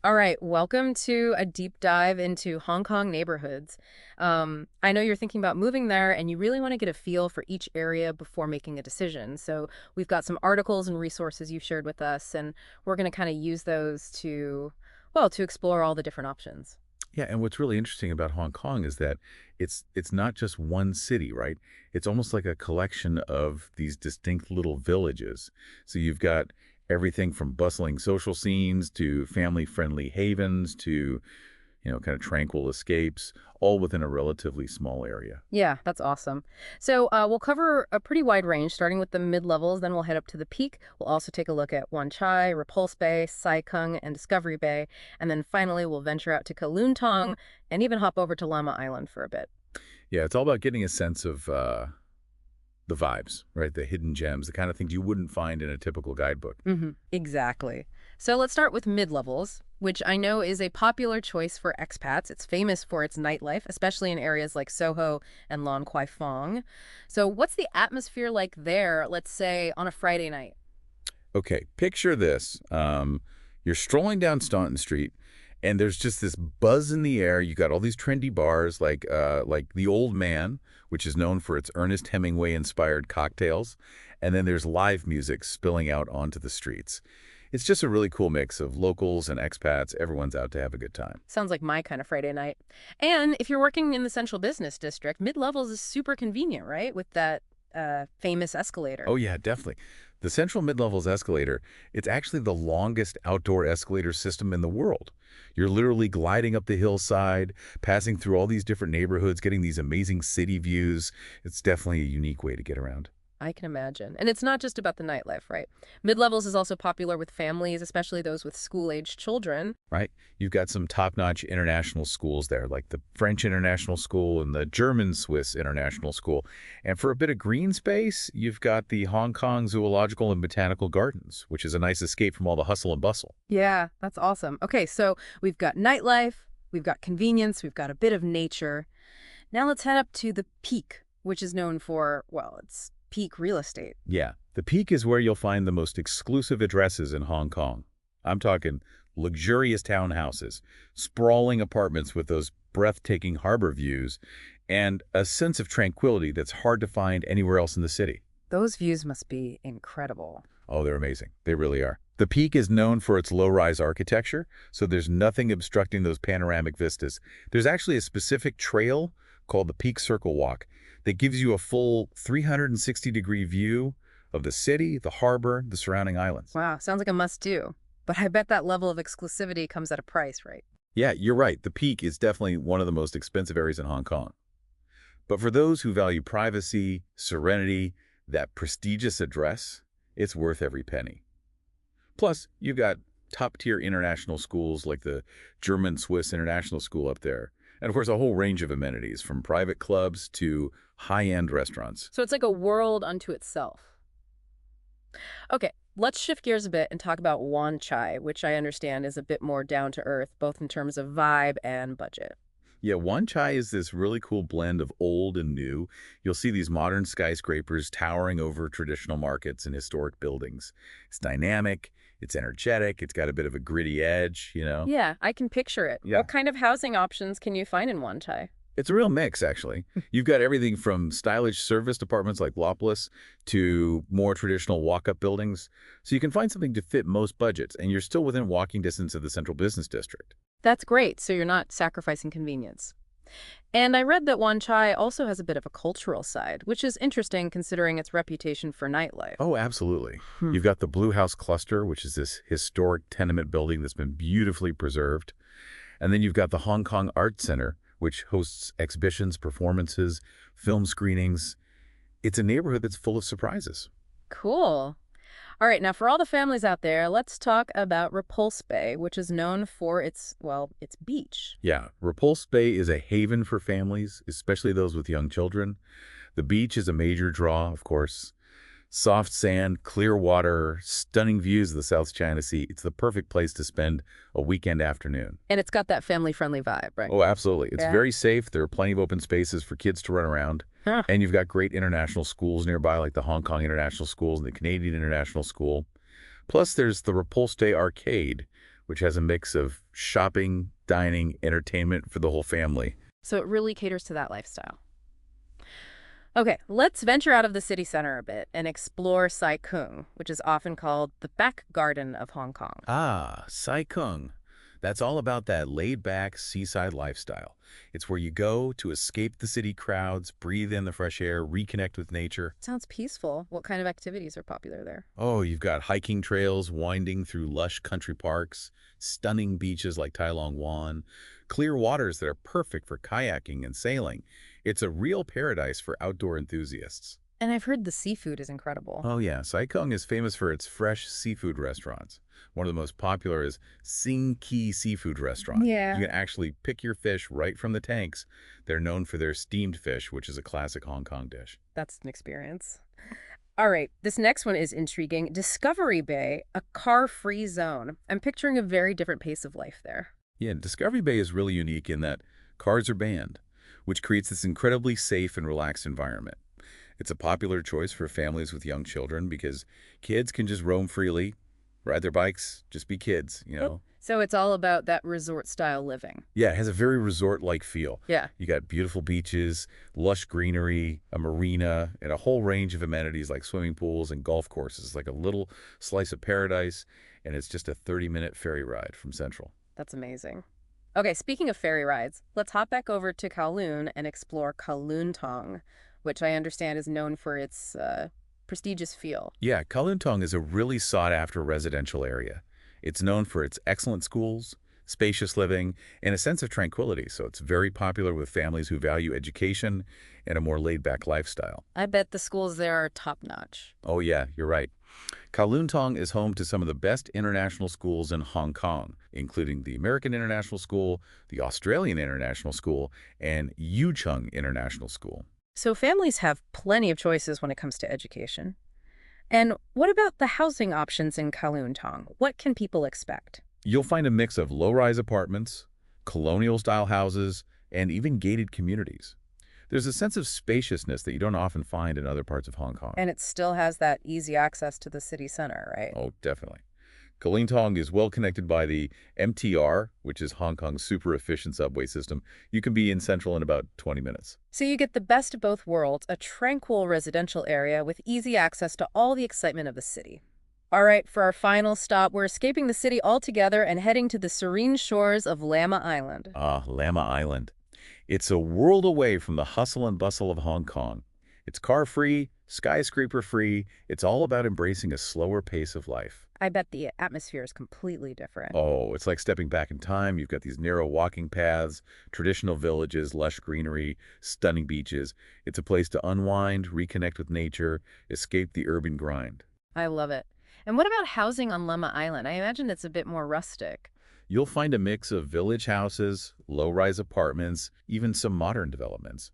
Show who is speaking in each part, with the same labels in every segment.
Speaker 1: All right, welcome to a deep dive into Hong Kong neighborhoods. I know you're thinking about moving there and you really want to get a feel for each area before making a decision. So we've got some articles and resources you've shared with us, and we're going to kind of use those to explore all the different options.
Speaker 2: Yeah, and what's really interesting about Hong Kong is that it's not just one city, right? It's almost like a collection of these distinct little villages. So you've got everything from bustling social scenes to family-friendly havens to, kind of tranquil escapes, all within a relatively small area.
Speaker 1: Yeah, that's awesome. So we'll cover a pretty wide range, starting with the mid-levels, then we'll head up to the peak. We'll also take a look at Wan Chai, Repulse Bay, Sai Kung, and Discovery Bay. And then finally, we'll venture out to Kowloon Tong and even hop over to Llama Island for a bit.
Speaker 2: Yeah, it's all about getting a sense of the vibes, right? The hidden gems, the kind of things you wouldn't find in a typical guidebook.
Speaker 1: Exactly. So let's start with mid-levels, which I know is a popular choice for expats. It's famous for its nightlife, especially in areas like Soho and Lan Kwai Fong. So what's the atmosphere like there, let's say, on a Friday night?
Speaker 2: Okay, picture this. You're strolling down Staunton Street, and there's just this buzz in the air. You got all these trendy bars like the Old Man, which is known for its Ernest Hemingway-inspired cocktails, and then there's live music spilling out onto the streets. It's just a really cool mix of locals and expats. Everyone's out to have a good time.
Speaker 1: Sounds like my kind of Friday night. And if you're working in the central business district, mid-levels is super convenient, right? With that famous escalator.
Speaker 2: Oh yeah, definitely. The Central Mid-Levels escalator, it's actually the longest outdoor escalator system in the world. You're literally gliding up the hillside, passing through all these different neighborhoods, getting these amazing city views. It's definitely a unique way to get around.
Speaker 1: I can imagine. And it's not just about the nightlife, right? Mid-levels is also popular with families, especially those with school-aged children.
Speaker 2: Right? You've got some top-notch international schools there, like the French International School and the German-Swiss International School. And for a bit of green space, you've got the Hong Kong Zoological and Botanical Gardens, which is a nice escape from all the hustle and bustle.
Speaker 1: Yeah, that's awesome. Okay, so we've got nightlife, we've got convenience, we've got a bit of nature. Now let's head up to the Peak, which is known for, well, it's peak real estate.
Speaker 2: Yeah, the Peak is where you'll find the most exclusive addresses in Hong Kong. I'm talking luxurious townhouses, sprawling apartments with those breathtaking harbor views, and a sense of tranquility that's hard to find anywhere else in the city.
Speaker 1: Those views must be incredible.
Speaker 2: Oh, they're amazing. They really are. The Peak is known for its low-rise architecture, so there's nothing obstructing those panoramic vistas. There's actually a specific trail called the Peak Circle Walk that gives you a full 360-degree view of the city, the harbor, the surrounding islands.
Speaker 1: Wow, sounds like a must-do. But I bet that level of exclusivity comes at a price, right?
Speaker 2: Yeah, you're right. The Peak is definitely one of the most expensive areas in Hong Kong. But for those who value privacy, serenity, that prestigious address, it's worth every penny. Plus, you've got top-tier international schools like the German-Swiss International School up there. And of course, a whole range of amenities, from private clubs to high-end restaurants.
Speaker 1: So it's like a world unto itself. Okay, let's shift gears a bit and talk about Wan Chai, which I understand is a bit more down to earth, both in terms of vibe and budget.
Speaker 2: Yeah, Wan Chai is this really cool blend of old and new. You'll see these modern skyscrapers towering over traditional markets and historic buildings. It's dynamic, it's energetic, it's got a bit of a gritty edge.
Speaker 1: Yeah, I can picture it.
Speaker 2: Yeah.
Speaker 1: What kind of housing options can you find in Wan Chai?
Speaker 2: It's a real mix, actually. You've got everything from stylish serviced apartments like Lopolis to more traditional walk-up buildings. So you can find something to fit most budgets, and you're still within walking distance of the central business district.
Speaker 1: That's great, so you're not sacrificing convenience. And I read that Wan Chai also has a bit of a cultural side, which is interesting considering its reputation for nightlife.
Speaker 2: Oh, absolutely.
Speaker 1: Hmm.
Speaker 2: You've got the Blue House Cluster, which is this historic tenement building that's been beautifully preserved. And then you've got the Hong Kong Art Center, which hosts exhibitions, performances, film screenings. It's a neighborhood that's full of surprises.
Speaker 1: Cool. All right, now for all the families out there, let's talk about Repulse Bay, which is known for its, well, its beach.
Speaker 2: Yeah, Repulse Bay is a haven for families, especially those with young children. The beach is a major draw, of course. Soft sand, clear water, stunning views of the South China Sea. It's the perfect place to spend a weekend afternoon.
Speaker 1: And it's got that family-friendly vibe, right?
Speaker 2: Oh, absolutely. It's
Speaker 1: Yeah.
Speaker 2: very safe. There are plenty of open spaces for kids to run around.
Speaker 1: Huh.
Speaker 2: And you've got great international schools nearby, like the Hong Kong International Schools and the Canadian International School. Plus, there's the Repulse Day Arcade, which has a mix of shopping, dining, entertainment for the whole family.
Speaker 1: So it really caters to that lifestyle. Okay, let's venture out of the city center a bit and explore Sai Kung, which is often called the back garden of Hong Kong.
Speaker 2: Ah, Sai Kung. That's all about that laid-back seaside lifestyle. It's where you go to escape the city crowds, breathe in the fresh air, reconnect with nature.
Speaker 1: Sounds peaceful. What kind of activities are popular there?
Speaker 2: Oh, you've got hiking trails winding through lush country parks, stunning beaches like Tai Long Wan, clear waters that are perfect for kayaking and sailing. It's a real paradise for outdoor enthusiasts.
Speaker 1: And I've heard the seafood is incredible.
Speaker 2: Oh yeah, Sai Kung is famous for its fresh seafood restaurants. One of the most popular is Sing Ki Seafood Restaurant. You
Speaker 1: Yeah.
Speaker 2: can actually pick your fish right from the tanks. They're known for their steamed fish, which is a classic Hong Kong dish.
Speaker 1: That's an experience. All right, this next one is intriguing. Discovery Bay, a car-free zone. I'm picturing a very different pace of life there.
Speaker 2: Yeah, Discovery Bay is really unique in that cars are banned, which creates this incredibly safe and relaxed environment. It's a popular choice for families with young children because kids can just roam freely, ride their bikes, just be kids, you
Speaker 1: Yep.
Speaker 2: know?
Speaker 1: So it's all about that resort-style living.
Speaker 2: Yeah, it has a very resort-like feel.
Speaker 1: Yeah.
Speaker 2: You got beautiful beaches, lush greenery, a marina, and a whole range of amenities like swimming pools and golf courses, like a little slice of paradise, and it's just a 30-minute ferry ride from Central.
Speaker 1: That's amazing. Okay, speaking of ferry rides, let's hop back over to Kowloon and explore Kowloon Tong, which I understand is known for its prestigious feel.
Speaker 2: Yeah, Kowloon Tong is a really sought-after residential area. It's known for its excellent schools, spacious living, and a sense of tranquility, so it's very popular with families who value education and a more laid-back lifestyle.
Speaker 1: I bet the schools there are top-notch.
Speaker 2: Oh yeah, you're right. Kowloon Tong is home to some of the best international schools in Hong Kong, including the American International School, the Australian International School, and Yu Chung International School.
Speaker 1: So families have plenty of choices when it comes to education. And what about the housing options in Kowloon Tong? What can people expect?
Speaker 2: You'll find a mix of low-rise apartments, colonial-style houses, and even gated communities. There's a sense of spaciousness that you don't often find in other parts of Hong Kong.
Speaker 1: And it still has that easy access to the city center, right?
Speaker 2: Oh, definitely. Kowloon Tong is well connected by the MTR, which is Hong Kong's super efficient subway system. You can be in Central in about 20 minutes.
Speaker 1: So you get the best of both worlds, a tranquil residential area with easy access to all the excitement of the city. All right, for our final stop, we're escaping the city altogether and heading to the serene shores of Lama Island.
Speaker 2: Ah, Lama Island. It's a world away from the hustle and bustle of Hong Kong. It's car-free, skyscraper-free. It's all about embracing a slower pace of life.
Speaker 1: I bet the atmosphere is completely different.
Speaker 2: Oh, it's like stepping back in time. You've got these narrow walking paths, traditional villages, lush greenery, stunning beaches. It's a place to unwind, reconnect with nature, escape the urban grind.
Speaker 1: I love it. And what about housing on Lama Island? I imagine it's a bit more rustic.
Speaker 2: You'll find a mix of village houses, low-rise apartments, even some modern developments.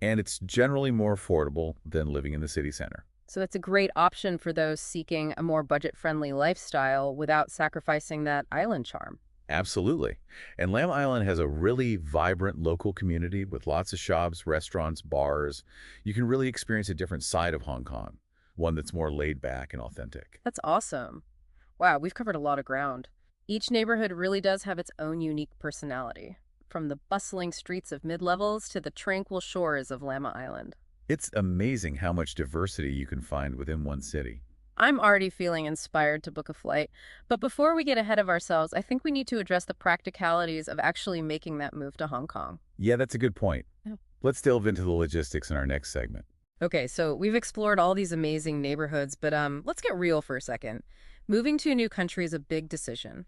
Speaker 2: And it's generally more affordable than living in the city center.
Speaker 1: So it's a great option for those seeking a more budget-friendly lifestyle without sacrificing that island charm.
Speaker 2: Absolutely. And Lamb Island has a really vibrant local community with lots of shops, restaurants, bars. You can really experience a different side of Hong Kong, one that's more laid back and authentic.
Speaker 1: That's awesome. Wow, we've covered a lot of ground. Each neighborhood really does have its own unique personality, from the bustling streets of mid-levels to the tranquil shores of Lama Island.
Speaker 2: It's amazing how much diversity you can find within one city.
Speaker 1: I'm already feeling inspired to book a flight, but before we get ahead of ourselves, I think we need to address the practicalities of actually making that move to Hong Kong.
Speaker 2: Yeah, that's a good point.
Speaker 1: Yeah.
Speaker 2: Let's delve into the logistics in our next segment.
Speaker 1: Okay, so we've explored all these amazing neighborhoods, but let's get real for a second. Moving to a new country is a big decision.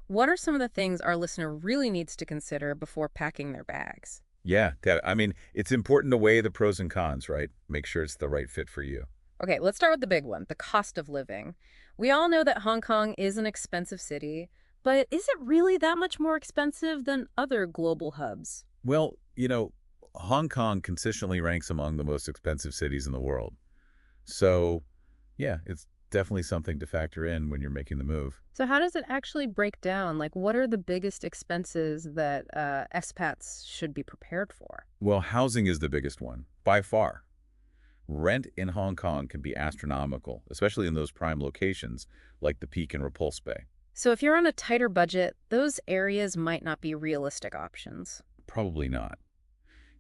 Speaker 1: What are some of the things our listener really needs to consider before packing their bags?
Speaker 2: Yeah, I mean, it's important to weigh the pros and cons, right? Make sure it's the right fit for you.
Speaker 1: Okay, let's start with the big one, the cost of living. We all know that Hong Kong is an expensive city, but is it really that much more expensive than other global hubs?
Speaker 2: Well, Hong Kong consistently ranks among the most expensive cities in the world. So, yeah, it's definitely something to factor in when you're making the move.
Speaker 1: So how does it actually break down? Like, what are the biggest expenses that expats should be prepared for?
Speaker 2: Well, housing is the biggest one, by far. Rent in Hong Kong can be astronomical, especially in those prime locations like the Peak and Repulse Bay.
Speaker 1: So if you're on a tighter budget, those areas might not be realistic options.
Speaker 2: Probably not.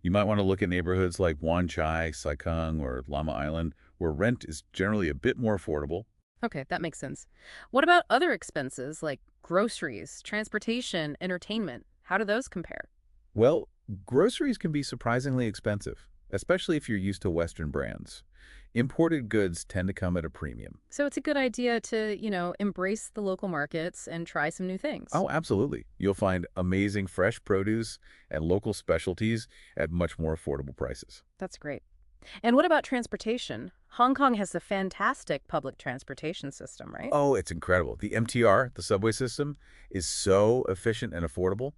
Speaker 2: You might want to look at neighborhoods like Wan Chai, Sai Kung, or Llama Island, where rent is generally a bit more affordable.
Speaker 1: Okay, that makes sense. What about other expenses like groceries, transportation, entertainment? How do those compare?
Speaker 2: Well, groceries can be surprisingly expensive, especially if you're used to Western brands. Imported goods tend to come at a premium.
Speaker 1: So it's a good idea to, embrace the local markets and try some new things.
Speaker 2: Oh, absolutely. You'll find amazing fresh produce and local specialties at much more affordable prices.
Speaker 1: That's great. And what about transportation? Hong Kong has a fantastic public transportation system, right?
Speaker 2: Oh, it's incredible. The MTR, the subway system, is so efficient and affordable.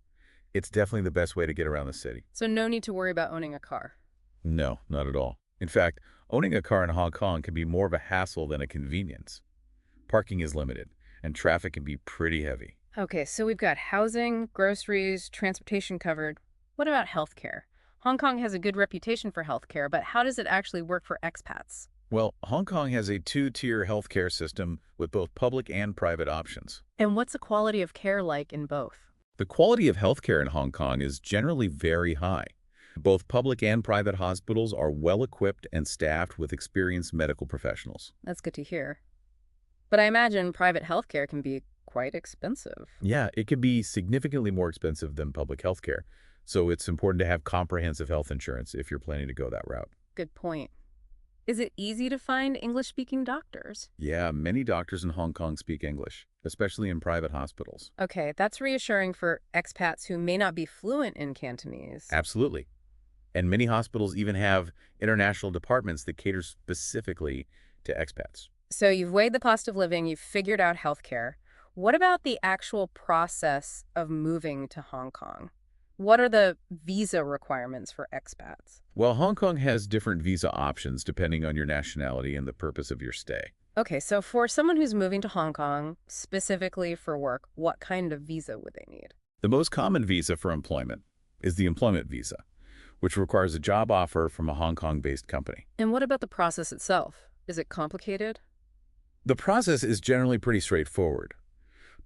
Speaker 2: It's definitely the best way to get around the city.
Speaker 1: So no need to worry about owning a car.
Speaker 2: No, not at all. In fact, owning a car in Hong Kong can be more of a hassle than a convenience. Parking is limited, and traffic can be pretty heavy.
Speaker 1: Okay, so we've got housing, groceries, transportation covered. What about healthcare? Hong Kong has a good reputation for healthcare, but how does it actually work for expats?
Speaker 2: Well, Hong Kong has a two-tier healthcare system with both public and private options.
Speaker 1: And what's the quality of care like in both?
Speaker 2: The quality of healthcare in Hong Kong is generally very high. Both public and private hospitals are well-equipped and staffed with experienced medical professionals.
Speaker 1: That's good to hear. But I imagine private healthcare can be quite expensive.
Speaker 2: Yeah, it can be significantly more expensive than public healthcare, so it's important to have comprehensive health insurance if you're planning to go that route.
Speaker 1: Good point. Is it easy to find English-speaking doctors?
Speaker 2: Yeah, many doctors in Hong Kong speak English, especially in private hospitals.
Speaker 1: Okay, that's reassuring for expats who may not be fluent in Cantonese.
Speaker 2: Absolutely. And many hospitals even have international departments that cater specifically to expats.
Speaker 1: So you've weighed the cost of living, you've figured out healthcare. What about the actual process of moving to Hong Kong? What are the visa requirements for expats?
Speaker 2: Well, Hong Kong has different visa options depending on your nationality and the purpose of your stay.
Speaker 1: Okay, so for someone who's moving to Hong Kong, specifically for work, what kind of visa would they need?
Speaker 2: The most common visa for employment is the employment visa, which requires a job offer from a Hong Kong-based company.
Speaker 1: And what about the process itself? Is it complicated?
Speaker 2: The process is generally pretty straightforward,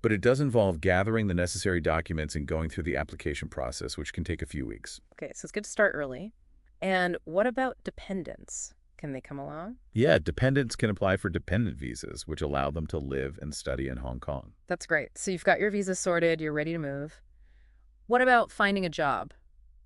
Speaker 2: but it does involve gathering the necessary documents and going through the application process, which can take a few weeks.
Speaker 1: Okay, so it's good to start early. And what about dependents? Can they come along?
Speaker 2: Yeah, dependents can apply for dependent visas, which allow them to live and study in Hong Kong.
Speaker 1: That's great. So you've got your visa sorted, you're ready to move. What about finding a job?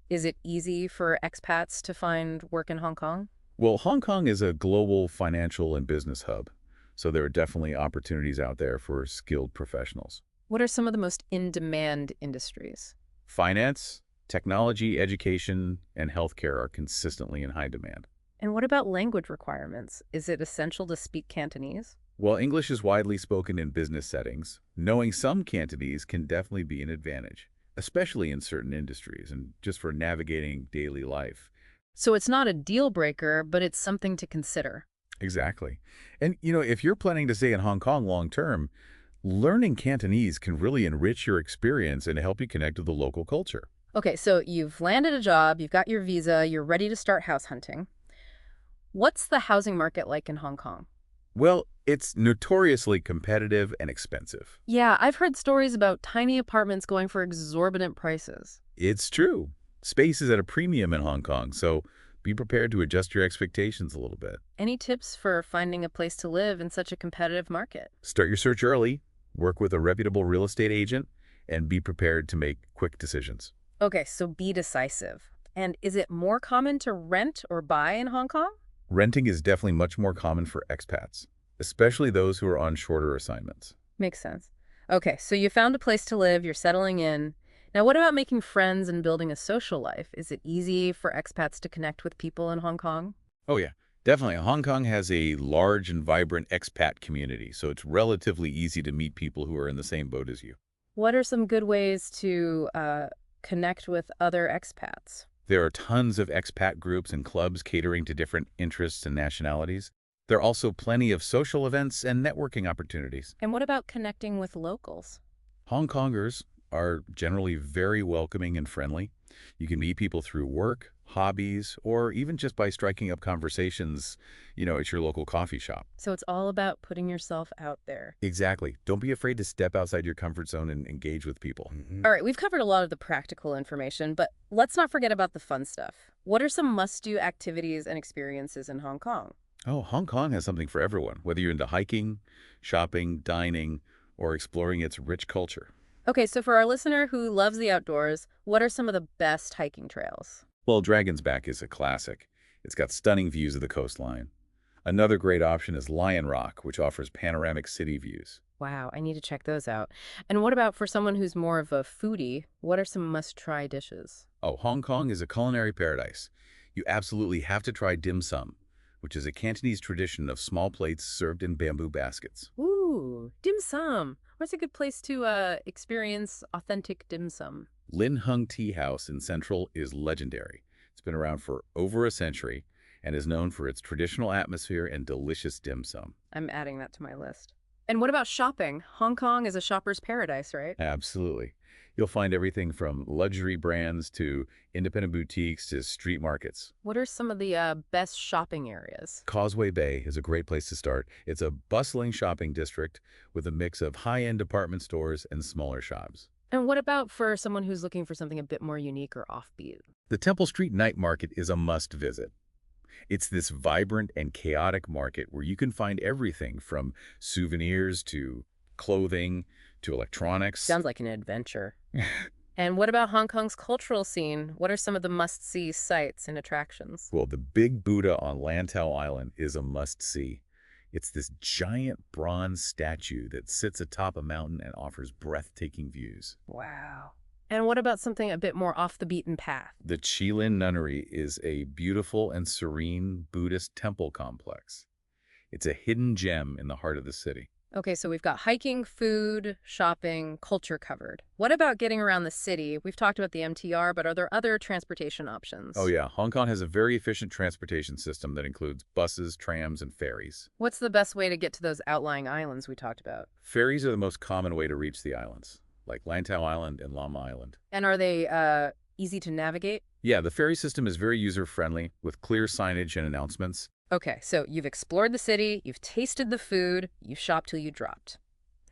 Speaker 1: Is it easy for expats to find work in Hong Kong?
Speaker 2: Well, Hong Kong is a global financial and business hub, so there are definitely opportunities out there for skilled professionals.
Speaker 1: What are some of the most in-demand industries?
Speaker 2: Finance, technology, education, and healthcare are consistently in high demand.
Speaker 1: And what about language requirements? Is it essential to speak Cantonese?
Speaker 2: While English is widely spoken in business settings, knowing some Cantonese can definitely be an advantage, especially in certain industries and just for navigating daily life.
Speaker 1: So it's not a deal breaker, but it's something to consider.
Speaker 2: Exactly. And, if you're planning to stay in Hong Kong long term, learning Cantonese can really enrich your experience and help you connect with the local culture.
Speaker 1: Okay, so you've landed a job, you've got your visa, you're ready to start house hunting. What's the housing market like in Hong Kong?
Speaker 2: Well, it's notoriously competitive and expensive.
Speaker 1: Yeah, I've heard stories about tiny apartments going for exorbitant prices.
Speaker 2: It's true. Space is at a premium in Hong Kong, so be prepared to adjust your expectations a little bit.
Speaker 1: Any tips for finding a place to live in such a competitive market?
Speaker 2: Start your search early, work with a reputable real estate agent, and be prepared to make quick decisions.
Speaker 1: Okay, so be decisive. And is it more common to rent or buy in Hong Kong?
Speaker 2: Renting is definitely much more common for expats, especially those who are on shorter assignments.
Speaker 1: Makes sense. Okay, so you found a place to live, you're settling in. Now, what about making friends and building a social life? Is it easy for expats to connect with people in Hong Kong?
Speaker 2: Oh yeah, definitely. Hong Kong has a large and vibrant expat community, so it's relatively easy to meet people who are in the same boat as you.
Speaker 1: What are some good ways to connect with other expats?
Speaker 2: There are tons of expat groups and clubs catering to different interests and nationalities. There are also plenty of social events and networking opportunities.
Speaker 1: And what about connecting with locals?
Speaker 2: Hong Kongers are generally very welcoming and friendly. You can meet people through work, hobbies, or even just by striking up conversations, at your local coffee shop.
Speaker 1: So it's all about putting yourself out there.
Speaker 2: Exactly. Don't be afraid to step outside your comfort zone and engage with people.
Speaker 1: All right, we've covered a lot of the practical information, but let's not forget about the fun stuff. What are some must-do activities and experiences in Hong Kong?
Speaker 2: Oh, Hong Kong has something for everyone, whether you're into hiking, shopping, dining, or exploring its rich culture.
Speaker 1: Okay, so for our listener who loves the outdoors, what are some of the best hiking trails?
Speaker 2: Well, Dragon's Back is a classic. It's got stunning views of the coastline. Another great option is Lion Rock, which offers panoramic city views.
Speaker 1: Wow, I need to check those out. And what about for someone who's more of a foodie? What are some must-try dishes?
Speaker 2: Oh, Hong Kong is a culinary paradise. You absolutely have to try dim sum, which is a Cantonese tradition of small plates served in bamboo baskets.
Speaker 1: Ooh, dim sum. What's a good place to experience authentic dim sum?
Speaker 2: Lin Hung Tea House in Central is legendary. It's been around for over a century and is known for its traditional atmosphere and delicious dim sum.
Speaker 1: I'm adding that to my list. And what about shopping? Hong Kong is a shopper's paradise, right?
Speaker 2: Absolutely. You'll find everything from luxury brands to independent boutiques to street markets.
Speaker 1: What are some of the best shopping areas?
Speaker 2: Causeway Bay is a great place to start. It's a bustling shopping district with a mix of high-end department stores and smaller shops.
Speaker 1: And what about for someone who's looking for something a bit more unique or offbeat?
Speaker 2: The Temple Street Night Market is a must-visit. It's this vibrant and chaotic market where you can find everything from souvenirs to clothing to electronics.
Speaker 1: Sounds like an adventure. And what about Hong Kong's cultural scene? What are some of the must-see sights and attractions?
Speaker 2: Well, the Big Buddha on Lantau Island is a must-see. It's this giant bronze statue that sits atop a mountain and offers breathtaking views.
Speaker 1: Wow. And what about something a bit more off the beaten path?
Speaker 2: The Qilin Nunnery is a beautiful and serene Buddhist temple complex. It's a hidden gem in the heart of the city.
Speaker 1: Okay, so we've got hiking, food, shopping, culture covered. What about getting around the city? We've talked about the MTR, but are there other transportation options?
Speaker 2: Oh yeah, Hong Kong has a very efficient transportation system that includes buses, trams, and ferries.
Speaker 1: What's the best way to get to those outlying islands we talked about?
Speaker 2: Ferries are the most common way to reach the islands, like Lantau Island and Lam Island.
Speaker 1: And are they easy to navigate?
Speaker 2: Yeah, the ferry system is very user-friendly with clear signage and announcements.
Speaker 1: Okay, so you've explored the city, you've tasted the food, you've shopped till you dropped.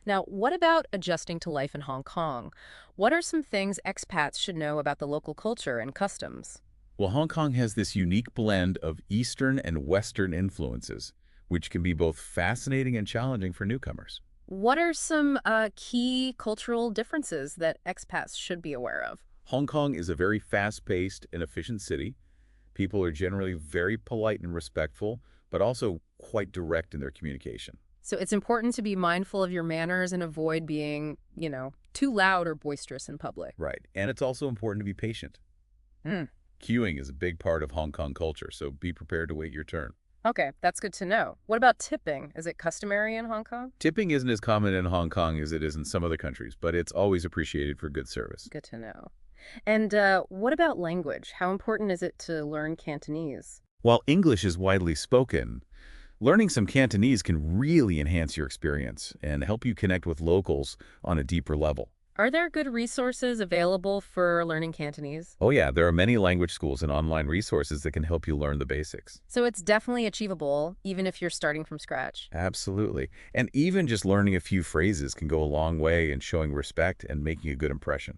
Speaker 1: Now, what about adjusting to life in Hong Kong? What are some things expats should know about the local culture and customs?
Speaker 2: Well, Hong Kong has this unique blend of Eastern and Western influences, which can be both fascinating and challenging for newcomers.
Speaker 1: What are some key cultural differences that expats should be aware of?
Speaker 2: Hong Kong is a very fast-paced and efficient city. People are generally very polite and respectful, but also quite direct in their communication.
Speaker 1: So it's important to be mindful of your manners and avoid being, too loud or boisterous in public.
Speaker 2: Right. And it's also important to be patient.
Speaker 1: Mm.
Speaker 2: Queuing is a big part of Hong Kong culture, so be prepared to wait your turn.
Speaker 1: Okay, that's good to know. What about tipping? Is it customary in Hong Kong?
Speaker 2: Tipping isn't as common in Hong Kong as it is in some other countries, but it's always appreciated for good service.
Speaker 1: Good to know. And what about language? How important is it to learn Cantonese?
Speaker 2: While English is widely spoken, learning some Cantonese can really enhance your experience and help you connect with locals on a deeper level.
Speaker 1: Are there good resources available for learning Cantonese?
Speaker 2: Oh yeah, there are many language schools and online resources that can help you learn the basics.
Speaker 1: So it's definitely achievable, even if you're starting from scratch.
Speaker 2: Absolutely. And even just learning a few phrases can go a long way in showing respect and making a good impression.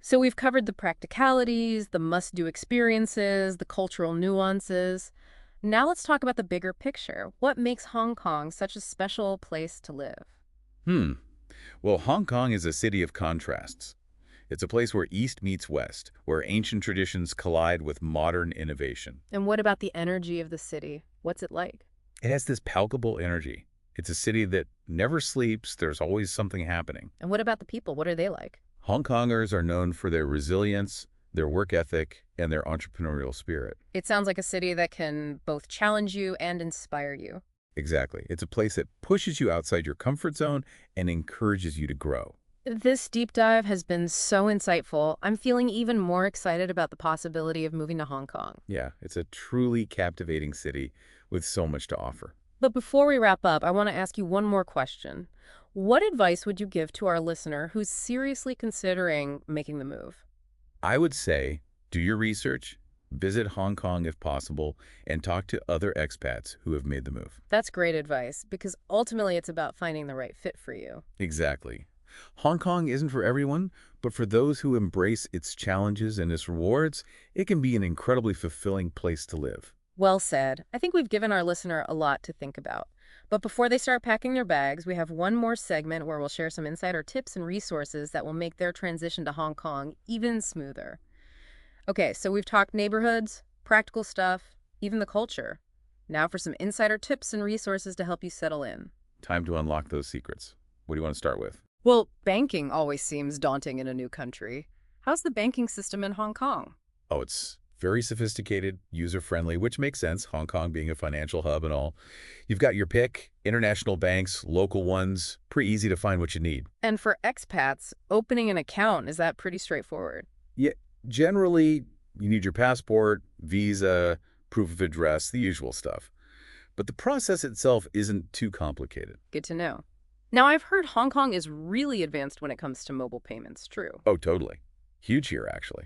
Speaker 1: So we've covered the practicalities, the must-do experiences, the cultural nuances. Now let's talk about the bigger picture. What makes Hong Kong such a special place to live?
Speaker 2: Well, Hong Kong is a city of contrasts. It's a place where East meets West, where ancient traditions collide with modern innovation.
Speaker 1: And what about the energy of the city? What's it like?
Speaker 2: It has this palpable energy. It's a city that never sleeps. There's always something happening.
Speaker 1: And what about the people? What are they like?
Speaker 2: Hong Kongers are known for their resilience, their work ethic, and their entrepreneurial spirit.
Speaker 1: It sounds like a city that can both challenge you and inspire you.
Speaker 2: Exactly. It's a place that pushes you outside your comfort zone and encourages you to grow.
Speaker 1: This deep dive has been so insightful. I'm feeling even more excited about the possibility of moving to Hong Kong.
Speaker 2: Yeah, it's a truly captivating city with so much to offer.
Speaker 1: But before we wrap up, I want to ask you one more question. What advice would you give to our listener who's seriously considering making the move?
Speaker 2: I would say do your research, Visit Hong Kong if possible and talk to other expats who have made the move.
Speaker 1: That's great advice, because ultimately it's about finding the right fit for you.
Speaker 2: Exactly. Hong Kong isn't for everyone, but for those who embrace its challenges and its rewards, it can be an incredibly fulfilling place to live.
Speaker 1: Well said. I think we've given our listener a lot to think about. But before they start packing their bags, we have one more segment where we'll share some insider tips and resources that will make their transition to Hong Kong even smoother. Okay, so we've talked neighborhoods, practical stuff, even the culture. Now for some insider tips and resources to help you settle in.
Speaker 2: Time to unlock those secrets. What do you want to start with?
Speaker 1: Well, banking always seems daunting in a new country. How's the banking system in Hong Kong?
Speaker 2: Oh, it's very sophisticated, user-friendly, which makes sense, Hong Kong being a financial hub and all. You've got your pick, international banks, local ones, pretty easy to find what you need.
Speaker 1: And for expats, opening an account, is that pretty straightforward?
Speaker 2: Yeah, generally, you need your passport, visa, proof of address, the usual stuff. But the process itself isn't too complicated.
Speaker 1: Good to know. Now, I've heard Hong Kong is really advanced when it comes to mobile payments. True.
Speaker 2: Oh, totally. Huge here, actually.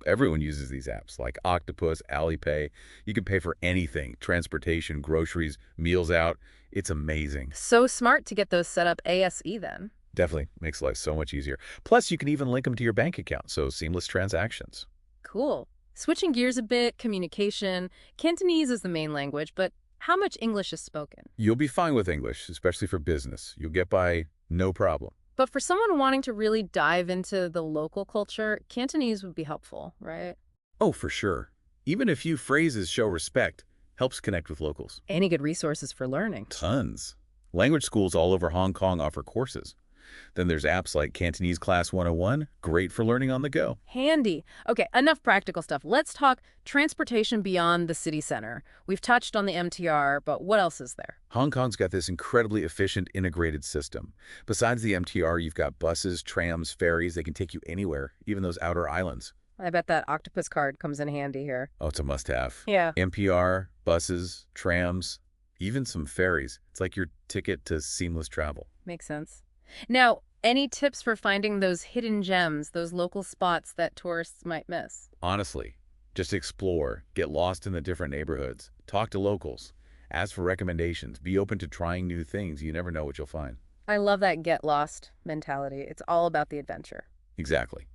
Speaker 2: Everyone uses these apps like Octopus, Alipay. You can pay for anything, transportation, groceries, meals out. It's amazing.
Speaker 1: So smart to get those set up ASE then.
Speaker 2: Definitely makes life so much easier. Plus, you can even link them to your bank account, so seamless transactions.
Speaker 1: Cool. Switching gears a bit, communication. Cantonese is the main language, but how much English is spoken?
Speaker 2: You'll be fine with English, especially for business. You'll get by no problem.
Speaker 1: But for someone wanting to really dive into the local culture, Cantonese would be helpful, right?
Speaker 2: Oh, for sure. Even a few phrases show respect, helps connect with locals.
Speaker 1: Any good resources for learning?
Speaker 2: Tons. Language schools all over Hong Kong offer courses. Then there's apps like Cantonese Class 101, great for learning on the go.
Speaker 1: Handy. Okay, enough practical stuff. Let's talk transportation beyond the city center. We've touched on the MTR, but what else is there?
Speaker 2: Hong Kong's got this incredibly efficient, integrated system. Besides the MTR, you've got buses, trams, ferries. They can take you anywhere, even those outer islands.
Speaker 1: I bet that octopus card comes in handy here.
Speaker 2: Oh, it's a must-have.
Speaker 1: Yeah.
Speaker 2: MPR, buses, trams, even some ferries. It's like your ticket to seamless travel.
Speaker 1: Makes sense. Now, any tips for finding those hidden gems, those local spots that tourists might miss?
Speaker 2: Honestly, just explore, get lost in the different neighborhoods, talk to locals, ask for recommendations, be open to trying new things. You never know what you'll find.
Speaker 1: I love that get lost mentality. It's all about the adventure.
Speaker 2: Exactly.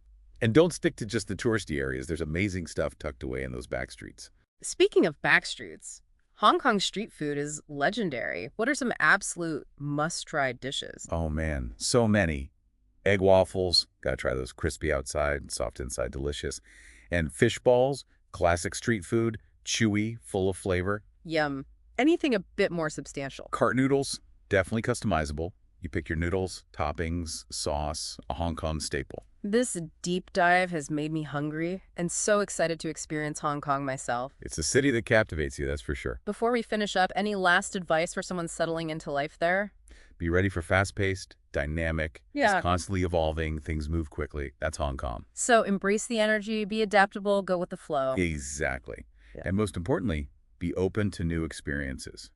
Speaker 2: And don't stick to just the touristy areas. There's amazing stuff tucked away in those back streets.
Speaker 1: Speaking of back streets, Hong Kong street food is legendary. What are some absolute must-try dishes?
Speaker 2: Oh man, so many. Egg waffles, gotta try those, crispy outside, soft inside, delicious. And fish balls, classic street food, chewy, full of flavor.
Speaker 1: Yum. Anything a bit more substantial.
Speaker 2: Cart noodles, definitely customizable. You pick your noodles, toppings, sauce, a Hong Kong staple.
Speaker 1: This deep dive has made me hungry and so excited to experience Hong Kong myself.
Speaker 2: It's a city that captivates you, that's for sure.
Speaker 1: Before we finish up, any last advice for someone settling into life there?
Speaker 2: Be ready for fast-paced, dynamic,
Speaker 1: Yeah.
Speaker 2: it's constantly evolving, things move quickly. That's Hong Kong.
Speaker 1: So embrace the energy, be adaptable, go with the flow.
Speaker 2: Exactly.
Speaker 1: Yeah.
Speaker 2: And most importantly, be open to new experiences.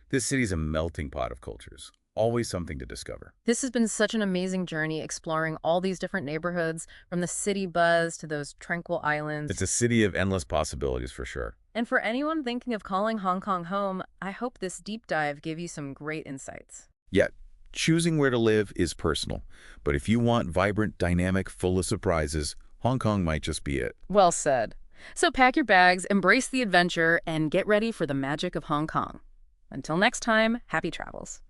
Speaker 2: This city's a melting pot of cultures. Always something to discover.
Speaker 1: This has been such an amazing journey exploring all these different neighborhoods, from the city buzz to those tranquil islands.
Speaker 2: It's a city of endless possibilities for sure.
Speaker 1: And for anyone thinking of calling Hong Kong home, I hope this deep dive gave you some great insights.
Speaker 2: Yet, choosing where to live is personal. But if you want vibrant, dynamic, full of surprises, Hong Kong might just be it.
Speaker 1: Well said. So pack your bags, embrace the adventure, and get ready for the magic of Hong Kong. Until next time, happy travels.